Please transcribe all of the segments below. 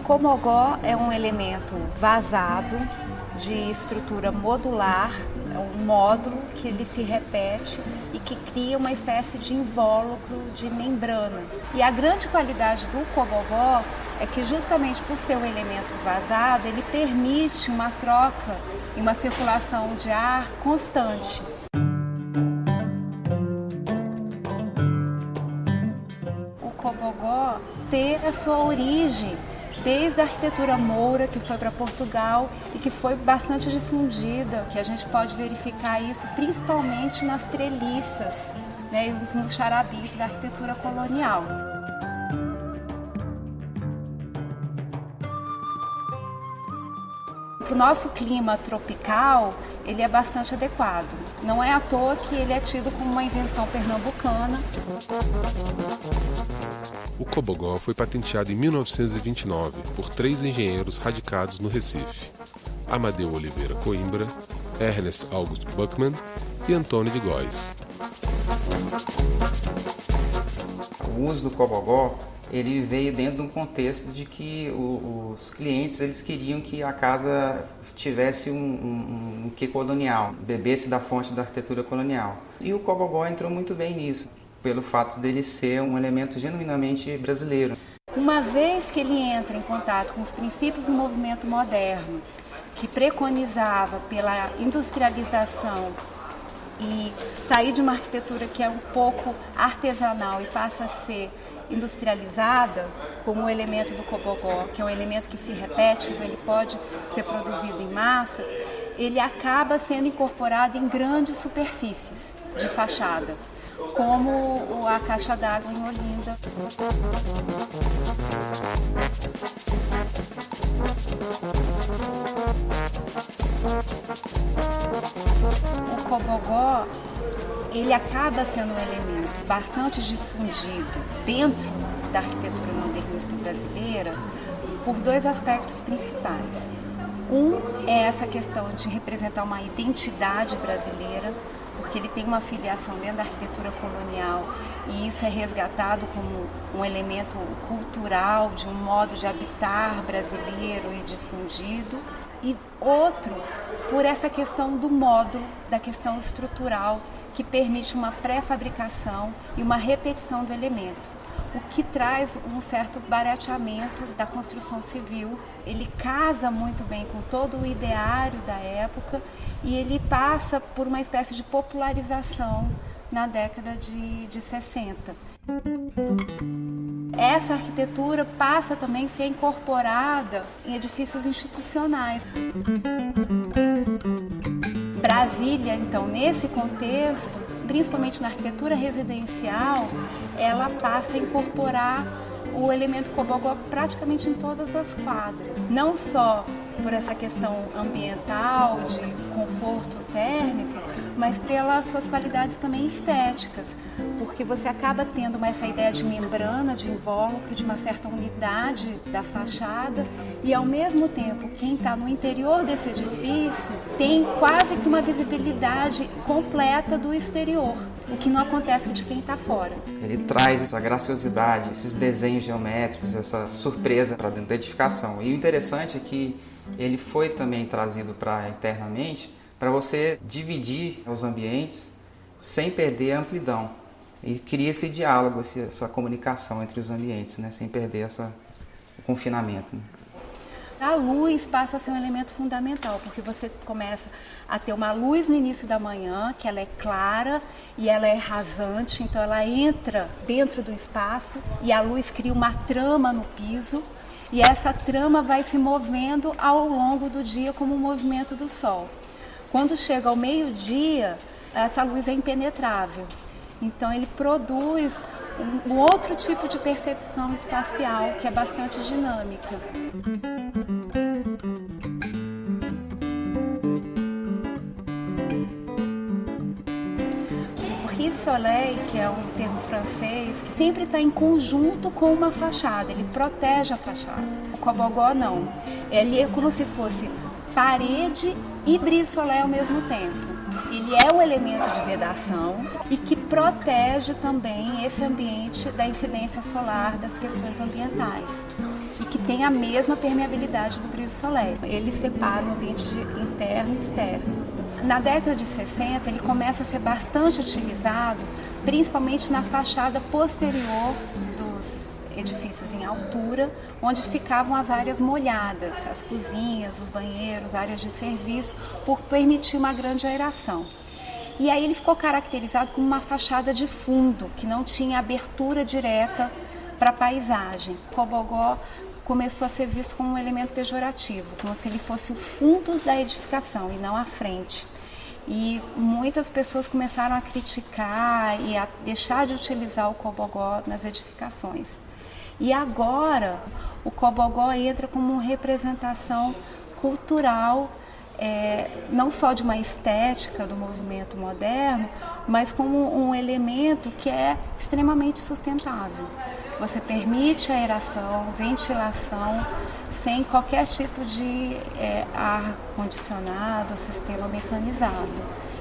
Cobogó é um elemento vazado de estrutura modular, é um módulo que ele se repete e que cria uma espécie de invólucro de membrana. E a grande qualidade do cobogó é que justamente por ser um elemento vazado, ele permite uma troca e uma circulação de ar constante. O cobogó tem a sua origem desde a arquitetura moura, que foi para Portugal e que foi bastante difundida, que a gente pode verificar isso principalmente nas treliças, né, e nos charabis da arquitetura colonial. Para o nosso clima tropical, ele é bastante adequado. Não é à toa que ele é tido como uma invenção pernambucana. O cobogó foi patenteado em 1929 por 3 engenheiros radicados no Recife: Amadeu Oliveira Coimbra, Ernest August Buckman e Antônio de Góes. O uso do cobogó ele veio dentro de um contexto de que os clientes eles queriam que a casa tivesse um quê colonial, bebesse da fonte da arquitetura colonial. E o cobogó entrou muito bem nisso, pelo fato dele ser um elemento genuinamente brasileiro. Uma vez que ele entra em contato com os princípios do movimento moderno, que preconizava pela industrialização e sair de uma arquitetura que é um pouco artesanal e passa a ser industrializada, como o elemento do cobogó, que é um elemento que se repete, então ele pode ser produzido em massa, ele acaba sendo incorporado em grandes superfícies de fachada, como a caixa d'água em Olinda. O cobogó, ele acaba sendo um elemento bastante difundido dentro da arquitetura modernista brasileira por 2 aspectos principais. Um é essa questão de representar uma identidade brasileira, porque ele tem uma filiação dentro da arquitetura colonial e isso é resgatado como um elemento cultural, de um modo de habitar brasileiro e difundido. E outro, por essa questão do módulo, da questão estrutural, que permite uma pré-fabricação e uma repetição do elemento, o que traz um certo barateamento da construção civil. Ele casa muito bem com todo o ideário da época e ele passa por uma espécie de popularização na década de 60. Essa arquitetura passa também a ser incorporada em edifícios institucionais. Brasília, então, nesse contexto, principalmente na arquitetura residencial, ela passa a incorporar o elemento cobogó praticamente em todas as quadras. Não só por essa questão ambiental, de conforto térmico, mas pelas suas qualidades também estéticas, porque você acaba tendo essa ideia de membrana, de invólucro, de uma certa unidade da fachada e, ao mesmo tempo, quem está no interior desse edifício tem quase que uma visibilidade completa do exterior, o que não acontece de quem está fora. Ele traz essa graciosidade, esses desenhos geométricos, essa surpresa para dentro da edificação. E o interessante é que ele foi também trazido para internamente para você dividir os ambientes sem perder a amplidão. E cria esse diálogo, essa comunicação entre os ambientes, né? Sem perder o confinamento. Né? A luz passa a ser um elemento fundamental, porque você começa a ter uma luz no início da manhã, que ela é clara e ela é rasante, então ela entra dentro do espaço e a luz cria uma trama no piso e essa trama vai se movendo ao longo do dia como o movimento do sol. Quando chega ao meio-dia, essa luz é impenetrável. Então ele produz um outro tipo de percepção espacial que é bastante dinâmica. O rissoleil, que é um termo francês, que sempre está em conjunto com uma fachada, ele protege a fachada. O cobogó não, ele é como se fosse parede e brise-soleil ao mesmo tempo. ele é um elemento de vedação e que protege também esse ambiente da incidência solar, das questões ambientais, e que tem a mesma permeabilidade do brise soleil. Ele separa o ambiente interno e externo. Na década de 60, ele começa a ser bastante utilizado, principalmente na fachada posterior dos edifícios em altura, onde ficavam as áreas molhadas, as cozinhas, os banheiros, áreas de serviço, por permitir uma grande aeração. E aí ele ficou caracterizado como uma fachada de fundo, que não tinha abertura direta para a paisagem. O cobogó começou a ser visto como um elemento pejorativo, como se ele fosse o fundo da edificação e não a frente. E muitas pessoas começaram a criticar e a deixar de utilizar o cobogó nas edificações. E agora o cobogó entra como uma representação cultural, não só de uma estética do movimento moderno, mas como um elemento que é extremamente sustentável. Você permite aeração, ventilação, sem qualquer tipo de ar-condicionado, sistema mecanizado.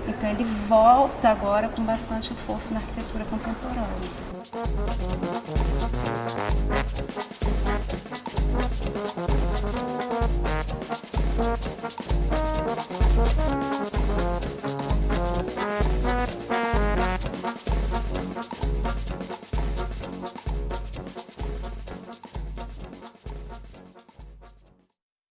Então ele volta agora com bastante força na arquitetura contemporânea.